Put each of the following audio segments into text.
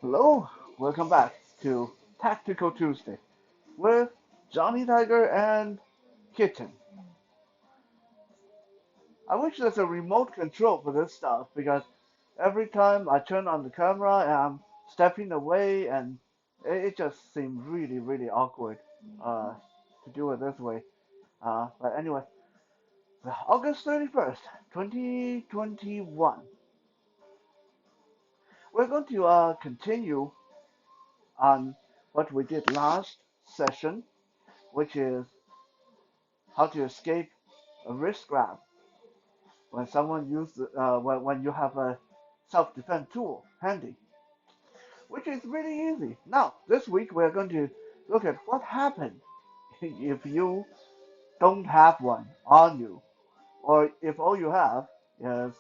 Hello, welcome back to Tactical Tuesday with Johnny Tiger and Kitten. I wish there's a remote control for this stuff because every time I turn on the camera, I'm stepping away and it just seems really, really awkward uh, to do it this way. But anyway, August 31st, 2021. We're going to continue on what we did last session, which is how to escape a wrist grab when someone uses when you have a self-defense tool handy, which is really easy. Now, this week we're going to look at what happens if you don't have one on you, or if all you have is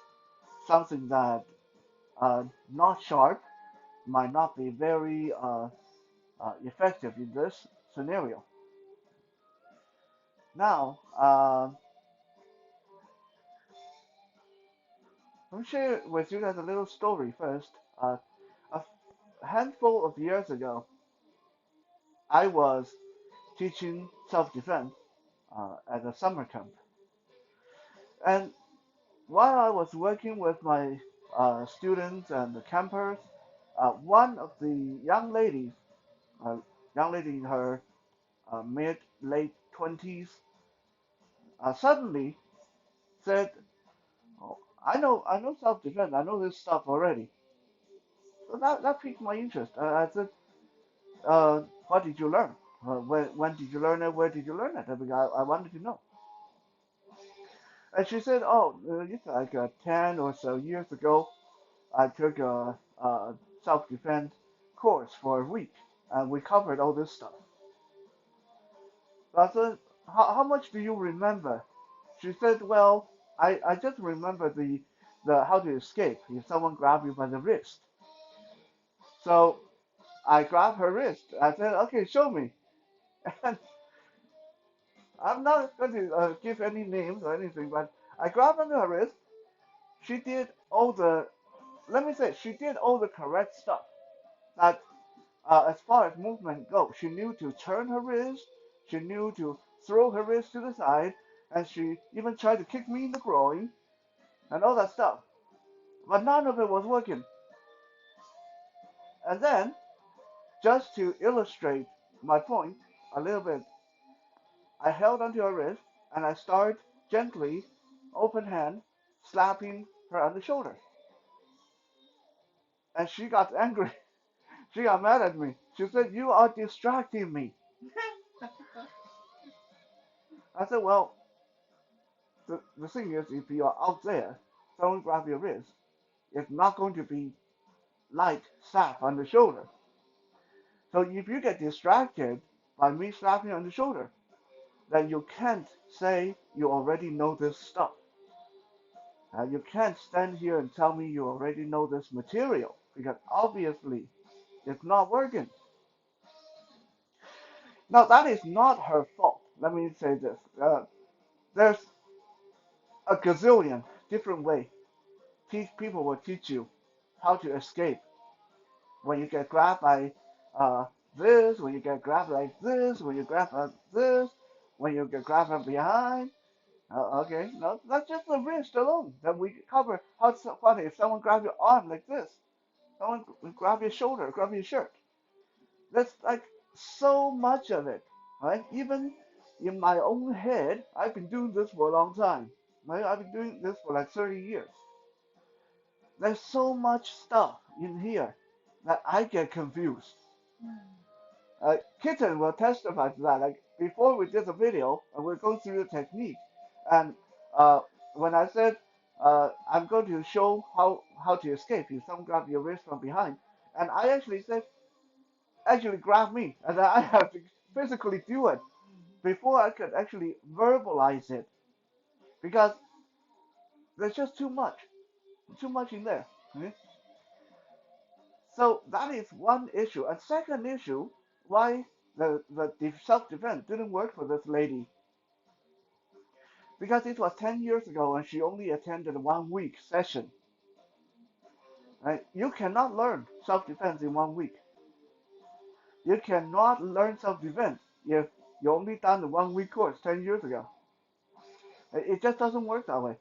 something that not sharp, might not be very effective in this scenario. Now, let me share with you guys a little story first. A handful of years ago, I was teaching self-defense at a summer camp. And while I was working with my students and the campers, one of the uh, young lady in her mid late 20s, suddenly said, oh, I know self-defense. I know this stuff already." So that piqued my interest. I said, "What did you learn? When did you learn it? Where did you learn it?" Because I wanted to know. And she said, "Oh, it's like 10 or so years ago, I took a self-defense course for a week, and we covered all this stuff." So I said, how much do you remember?" She said, "Well, I just remember the how to escape if someone grab you by the wrist." So I grabbed her wrist. I said, "Okay, show me." And I'm not going to give any names or anything, but I grabbed onto her wrist. She did all the, let me say, she did all the correct stuff. That as far as movement goes, she knew to turn her wrist, she knew to throw her wrist to the side, and she even tried to kick me in the groin and all that stuff. But none of it was working. And then, just to illustrate my point a little bit, I held onto her wrist and I started gently, open hand, slapping her on the shoulder. And she got angry. She got mad at me. She said, "You are distracting me." I said, "Well, the thing is, if you are out there, someone grab your wrist, it's not going to be light slap on the shoulder. So if you get distracted by me slapping on the shoulder, then you can't say you already know this stuff. You can't stand here and tell me you already know this material because obviously it's not working." Now that is not her fault. Let me say this. There's a gazillion different ways people will teach you how to escape when you get grabbed by uh, this, when you get grabbed like this, when you grab like this, when you get grabbed from behind. Okay, no, that's just the wrist alone. Then we cover how what if someone grab your arm like this, someone grab your shoulder, grab your shirt. There's like so much of it, right? Even in my own head, I've been doing this for a long time. Right? I've been doing this for like 30 years. There's so much stuff in here that I get confused. Kitten will testify to that. Like before we did the video, and we're going through the technique, and uh, when I said I'm going to show how to escape if someone grab your wrist from behind, and I actually said actually grab me, and I have to physically do it before I could actually verbalize it because there's just too much in there. Okay? So that is one issue. And second issue, why the self-defense didn't work for this lady, because it was 10 years ago and she only attended 1 week session. Right? You cannot learn self-defense in 1 week. You cannot learn self-defense if you only done the 1 week course 10 years ago. It just doesn't work that way.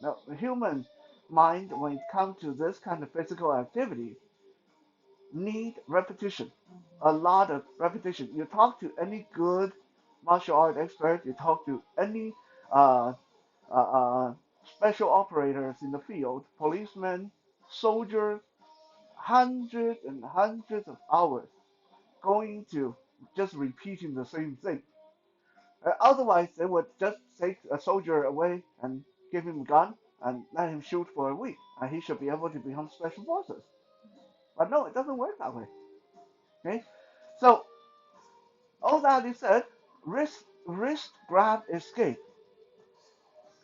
Now, the human mind, when it comes to this kind of physical activity, need repetition, a lot of repetition. You talk to any good martial art expert, you talk to any uh, special operators in the field, policemen, soldiers, hundreds and hundreds of hours going to just repeating the same thing. Otherwise, they would just take a soldier away and give him a gun and let him shoot for a week, and he should be able to become special forces. But no, it doesn't work that way. Okay, so all that is said, wrist grab escape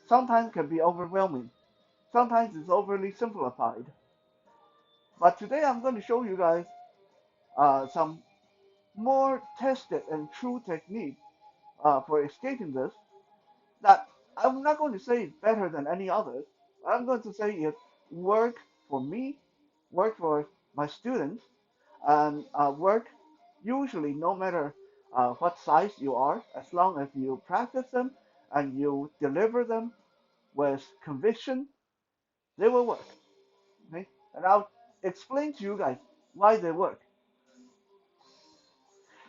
sometimes can be overwhelming. Sometimes it's overly simplified. But today I'm going to show you guys some more tested and true technique for escaping this that I'm not going to say it's better than any others. I'm going to say it work for me, work for my students, and work usually no matter what size you are, as long as you practice them and you deliver them with conviction, they will work. Okay? And I'll explain to you guys why they work.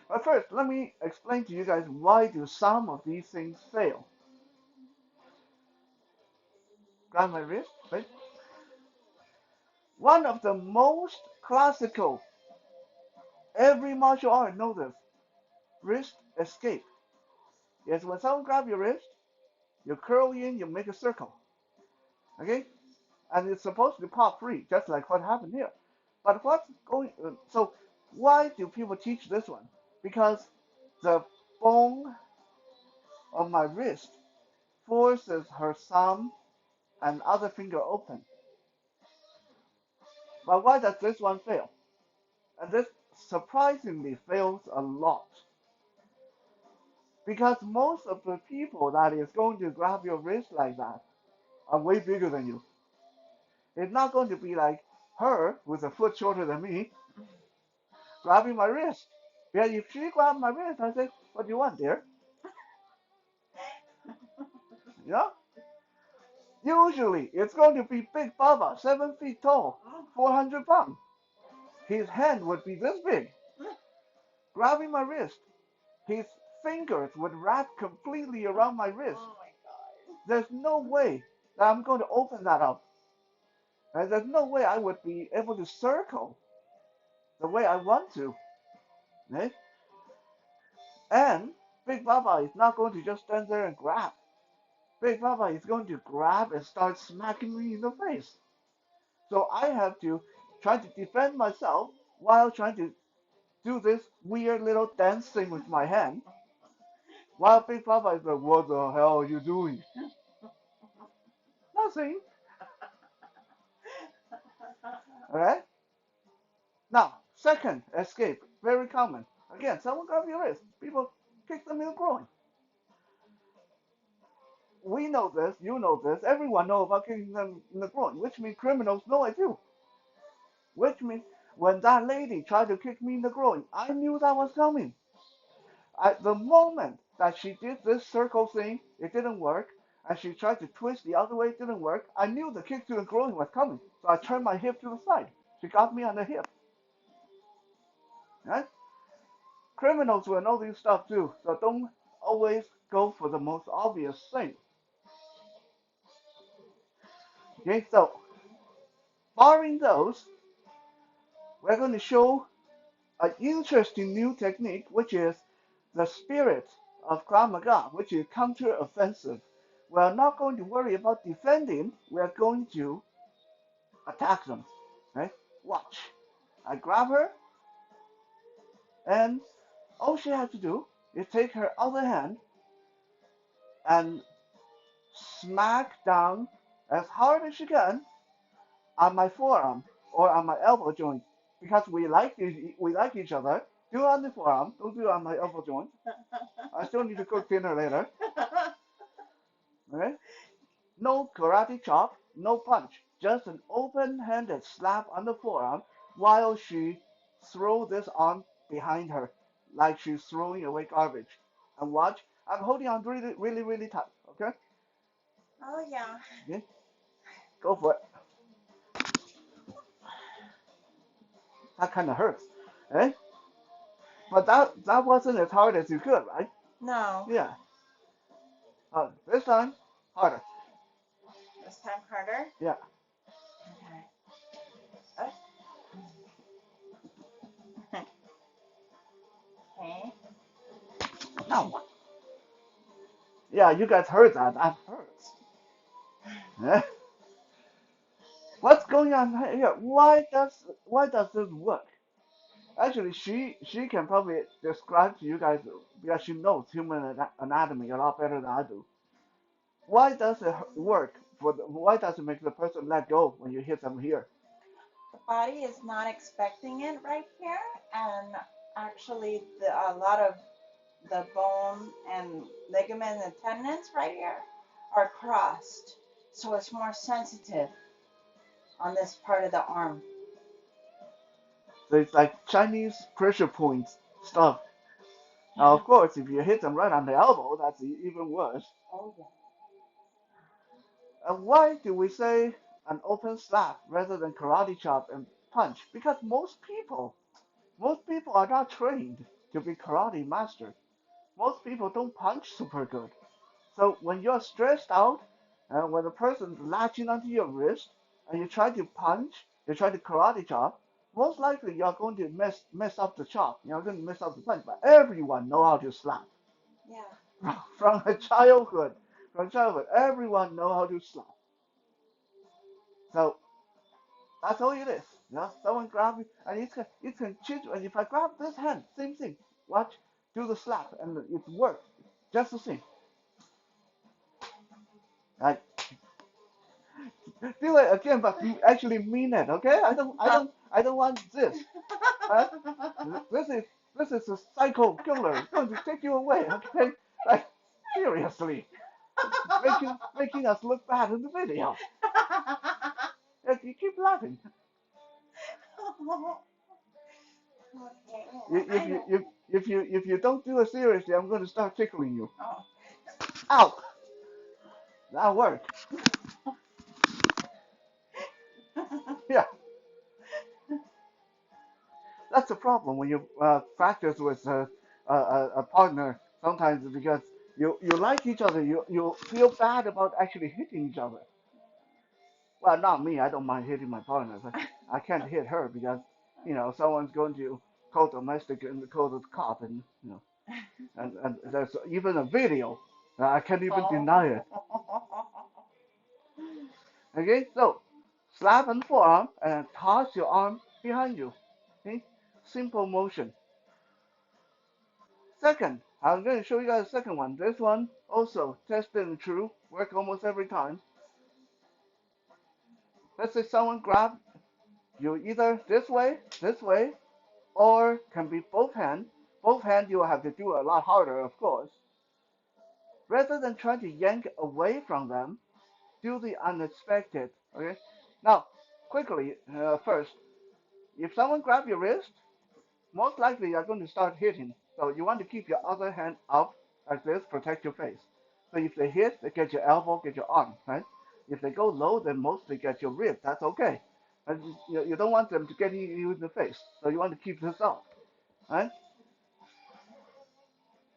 But first, let me explain to you guys why do some of these things fail. Grab my wrist, right? One of the most classical, every martial art knows this, wrist escape. Is when someone grab your wrist, you curl in, you make a circle. Okay? And it's supposed to pop free, just like what happened here. But so why do people teach this one? Because the bone of my wrist forces her thumb and other finger open. But why does this one fail? And this surprisingly fails a lot. Because most of the people that is going to grab your wrist like that are way bigger than you. It's not going to be like her, who's a foot shorter than me, grabbing my wrist. Yeah, if she grabbed my wrist, I say, "What do you want, dear?" You know? Usually, it's going to be Big Baba, 7 feet tall, 400 pounds. His hand would be this big, grabbing my wrist. His fingers would wrap completely around my wrist. There's no way that I'm going to open that up. And there's no way I would be able to circle the way I want to. Eh? And Big Baba is not going to just stand there and grab. Big Baba is going to grab and start smacking me in the face. So I have to try to defend myself while trying to do this weird little dance thing with my hand. While Big Papa is like, "What the hell are you doing?" Nothing. Alright? Now, second, escape. Very common. Again, someone grab your wrist. People kick them in the groin. We know this, you know this, everyone knows about kicking them in the groin, which means criminals know it too. Which means when that lady tried to kick me in the groin, I knew that was coming. At the moment that she did this circle thing, it didn't work, and she tried to twist the other way, it didn't work. I knew the kick to the groin was coming, so I turned my hip to the side. She got me on the hip. Right? Criminals will know this stuff too, so don't always go for the most obvious thing. Okay, so barring those, we're going to show an interesting new technique, which is the spirit of Krav Maga, which is counter-offensive. We're not going to worry about defending, we're going to attack them. Right? Watch. I grab her, and all she has to do is take her other hand and smack down as hard as she can on my forearm or on my elbow joint. Because we like each other. Do it on the forearm, don't do it on my elbow joint. I still need to cook dinner later. Okay? No karate chop, no punch. Just an open-handed slap on the forearm. while she throw this arm behind her, like she's throwing away garbage. And watch, I'm holding on really, really, really tight. Okay? Oh yeah. Okay? Go for it. That kind of hurts, eh? But that wasn't as hard as you could, right? No. Yeah. This time, harder. This time harder. Yeah. Okay. Oh. Okay. No. Yeah, you guys heard that. That hurts. Eh? What's going on here? Why does this work? Actually, she can probably describe to you guys because she knows human anatomy a lot better than I do. Why does it work? Why does it make the person let go when you hit them here? The body is not expecting it right here, and actually, a lot of the bone and ligament and tendons right here are crossed, so it's more sensitive on this part of the arm. So it's like Chinese pressure points stuff. Now, of course, if you hit them right on the elbow, that's even worse. Oh yeah. And why do we say an open slap rather than karate chop and punch? Because most people are not trained to be karate masters. Most people don't punch super good. So when you're stressed out, and when the person's latching onto your wrist, and you try to punch, you try to karate chop, most likely you're going to mess up the chop. You're going to mess up the punch. But everyone know how to slap Yeah. from a childhood. From childhood, everyone know how to slap. So that's all it is. You know, someone grab you, and it can change. And if I grab this hand, same thing. Watch, do the slap, and it works. Just the same. Right? Do it again, but you actually mean it, okay? I don't want this. Huh? This is this is a psycho killer. It's going to take you away, okay? Like seriously, making us look bad in the video. Like, you keep laughing. Okay, If I you know. if you don't do it seriously, I'm going to start tickling you. Oh. Ow! That worked. Yeah, that's the problem when you practice with a partner. Sometimes because you like each other, you feel bad about actually hitting each other. Well, not me. I don't mind hitting my partner, but I can't hit her because someone's going to call domestic and call the cop, and and there's even a video. I can't even deny it. Okay, so slap on forearm and toss your arm behind you. Okay, simple motion. Second, I'm going to show you guys the second one. This one also tested and true, work almost every time. Let's say someone grab you either this way, or can be both hands. Both hands you will have to do a lot harder, of course. Rather than trying to yank away from them, do the unexpected. Okay. Now, quickly, first, if someone grab your wrist, most likely you're going to start hitting. So you want to keep your other hand up like this, protect your face. So if they hit, they get your elbow, get your arm, right? If they go low, they mostly get your rib. That's okay. And you don't want them to get you in the face. So you want to keep this up, right?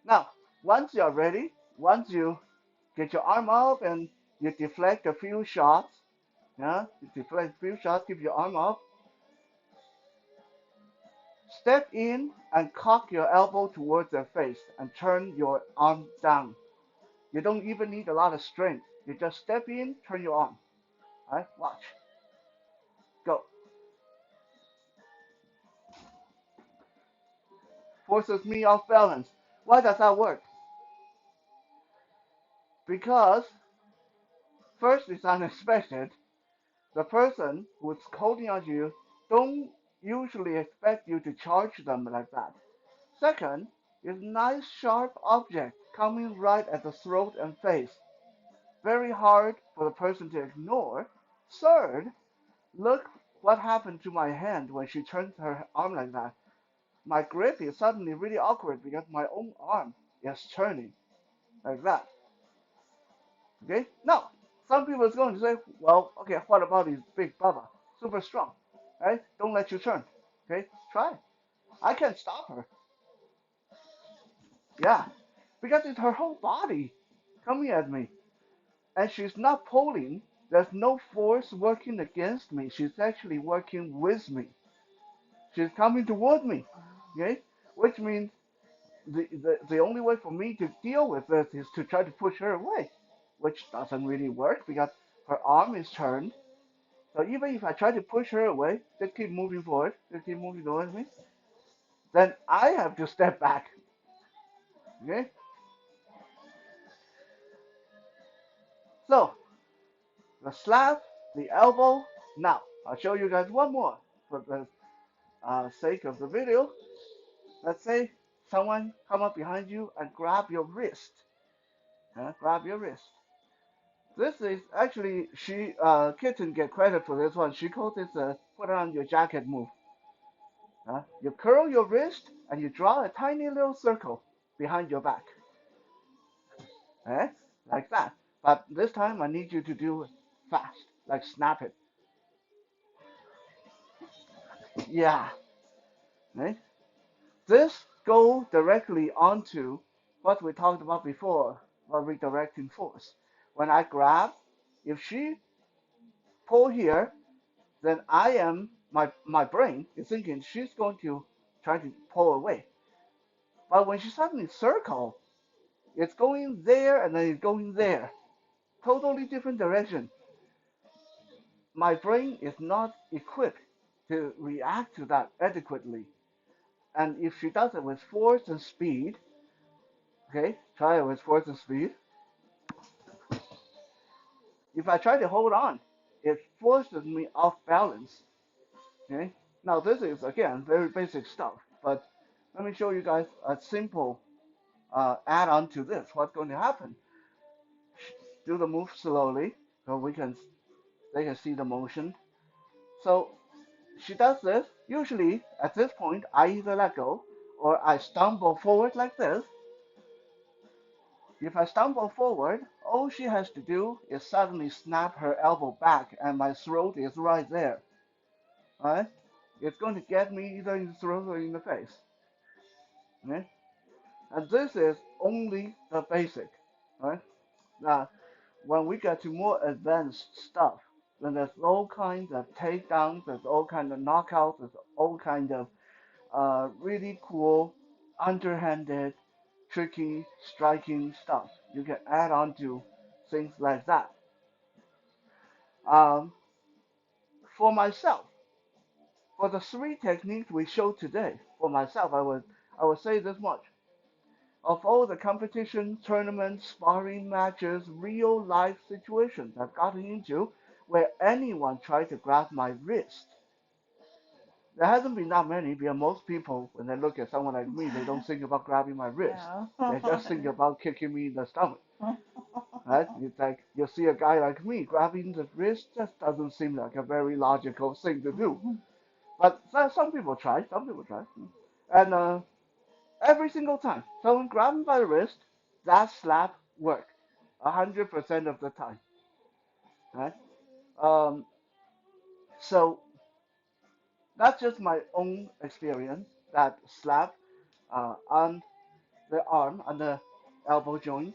Now, once you're ready, once you get your arm up and you deflect a few shots, yeah, you deflect a few shots, keep your arm up, step in and cock your elbow towards their face and turn your arm down. You don't even need a lot of strength. You just step in, turn your arm. All right, watch, go. Forces me off balance. Why does that work? Because first it's unexpected. The person who's holding on to you don't usually expect you to charge them like that. Second, is nice sharp object coming right at the throat and face. Very hard for the person to ignore. Third, look what happened to my hand when she turned her arm like that? My grip is suddenly really awkward because my own arm is turning like that. Okay? Now, some people is going to say, well, okay, what about his big brother? Super strong, right? Don't let you turn. Okay? Try. I can't stop her. Yeah. Because it's her whole body coming at me. And she's not pulling. There's no force working against me. She's actually working with me. She's coming toward me. Okay? Which means the only way for me to deal with this is to try to push her away, which doesn't really work because her arm is turned. So even if I try to push her away, they keep moving forward, they keep moving towards me, then I have to step back. Okay? So the slap, the elbow. Now I'll show you guys one more for the sake of the video. Let's say someone come up behind you and grab your wrist. Grab your wrist. This is actually Kitten get credit for this one. She calls this a put on your jacket move. You curl your wrist and you draw a tiny little circle behind your back, eh? Like that. But this time I need you to do it fast, like snap it. Yeah, eh? This go directly onto what we talked about before, about redirecting force. When I grab, if she pull here, then my brain is thinking she's going to try to pull away. But when she suddenly circle, it's going there and then it's going there. Totally different direction. My brain is not equipped to react to that adequately. And if she does it with force and speed, okay, try it with force and speed. If I try to hold on, it forces me off balance. Okay. Now this is again very basic stuff, but let me show you guys a simple add on to this. What's going to happen? Do the move slowly so they can see the motion. So she does this. Usually at this point, I either let go or I stumble forward like this. If I stumble forward, all she has to do is suddenly snap her elbow back, and my throat is right there. Right? It's going to get me either in the throat or in the face. Okay? And this is only the basic. Right? Now, when we get to more advanced stuff, then there's all kinds of takedowns, there's all kinds of knockouts, there's all kinds of really cool, underhanded, tricky, striking stuff. You can add on to things like that. Um, for myself, for the three techniques we showed today, for myself, I would say this much. Of all the competition, tournaments, sparring matches, real life situations I've gotten into where anyone tried to grab my wrist, there hasn't been that many because most people, when they look at someone like me, they don't think about grabbing my wrist. No. They just think about kicking me in the stomach. Right? It's like you see a guy like me grabbing the wrist just doesn't seem like a very logical thing to do. But some people try. Some people try. And every single time someone grabs me by the wrist, that slap worked 100% of the time. Right? Um, so that's just my own experience. That slap on the arm and the elbow joint.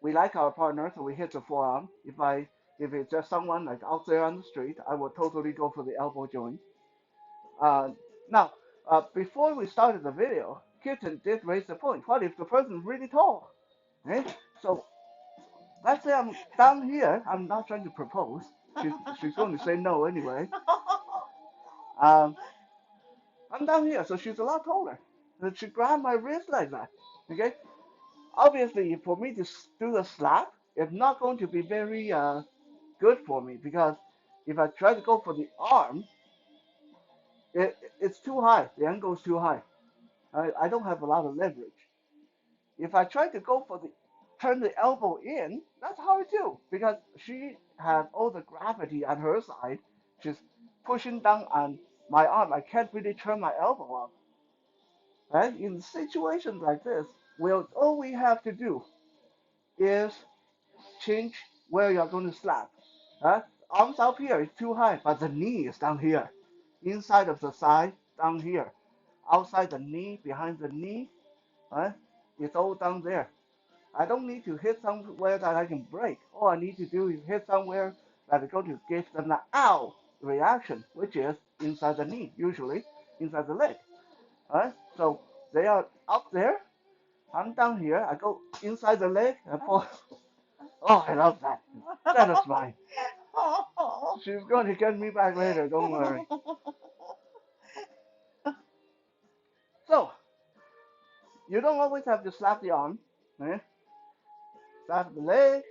We like our partner, so we hit the forearm. If it's just someone like out there on the street, I would totally go for the elbow joint. Uh, now, before we started the video, Kitten did raise the point. What if the person is really tall? Eh? So let's say I'm down here. I'm not trying to propose. She's going to say no anyway. Um, I'm down here, so she's a lot taller. And she grabbed my wrist like that. Okay, obviously for me to do the slap, it's not going to be very good for me because if I try to go for the arm, it's too high. The angle is too high. I don't have a lot of leverage. If I try to go for the turn the elbow in, that's hard too because she has all the gravity on her side. She's pushing down on my arm. I can't really turn my elbow up. Right? In situations like this, all we have to do is change where you're going to slap. Right? Arms up here is too high, but the knee is down here. Inside of the thigh, down here. Outside the knee, behind the knee, right? It's all down there. I don't need to hit somewhere that I can break. All I need to do is hit somewhere that is going to give them an ow reaction, which is inside the knee, usually inside the leg. Right? So they are up there. I'm down here. I go inside the leg and pull. Oh, I love that. That is mine. She's going to get me back later. Don't worry. So you don't always have to slap the arm. Eh? Slap the leg.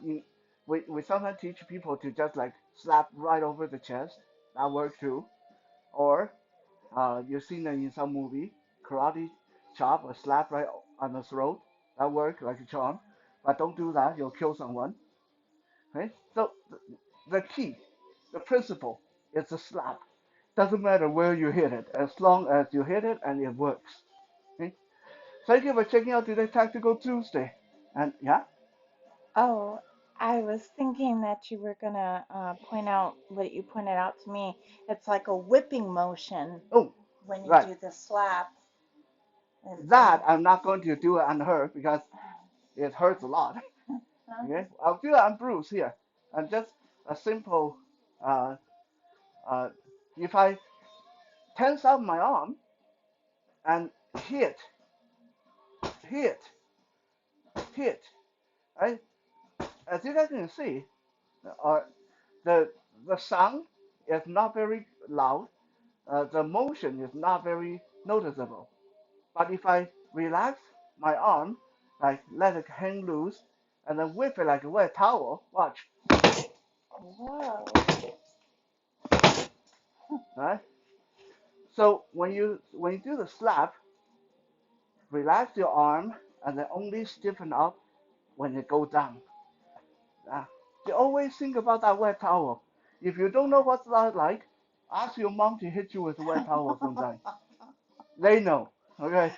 You, we sometimes teach people to just like slap right over the chest. That works too. Or you've seen it in some movie, karate chop or slap right on the throat. That works like a charm. But don't do that. You'll kill someone. Okay? So the key, the principle, is a slap. Doesn't matter where you hit it, as long as you hit it and it works. Okay? Thank you for checking out today's Tactical Tuesday. And yeah, Oh, I was thinking that you were gonna point out what you pointed out to me. It's like a whipping motion oh, when you right. do the slap, and That I'm not going to do it on her because it hurts a lot. Okay, I'll do it on Bruce here. And just a simple, uh, uh, if I tense up my arm and hit, hit, hit, right? As you guys can see, uh, the the sound is not very loud. The motion is not very noticeable. But if I relax my arm, like let it hang loose, and then whip it like a wet towel, watch, whoa. right? So when you do the slap, relax your arm and then only stiffen up when it goes down. Uh, you always think about that wet towel. If you don't know what's that like, ask your mom to hit you with a wet towel sometime. They know. Okay,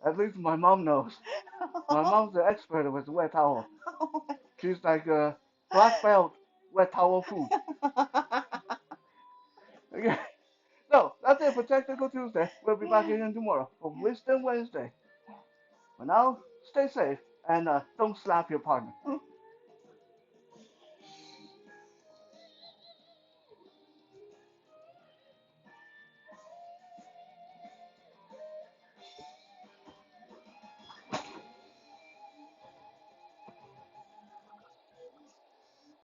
at least my mom knows. My mom's the expert with wet towel. She's like a black belt wet towel food. Okay, so that's it for Technical Tuesday. We'll be back again tomorrow for Wisdom Wednesday. For now, stay safe and don't slap your partner.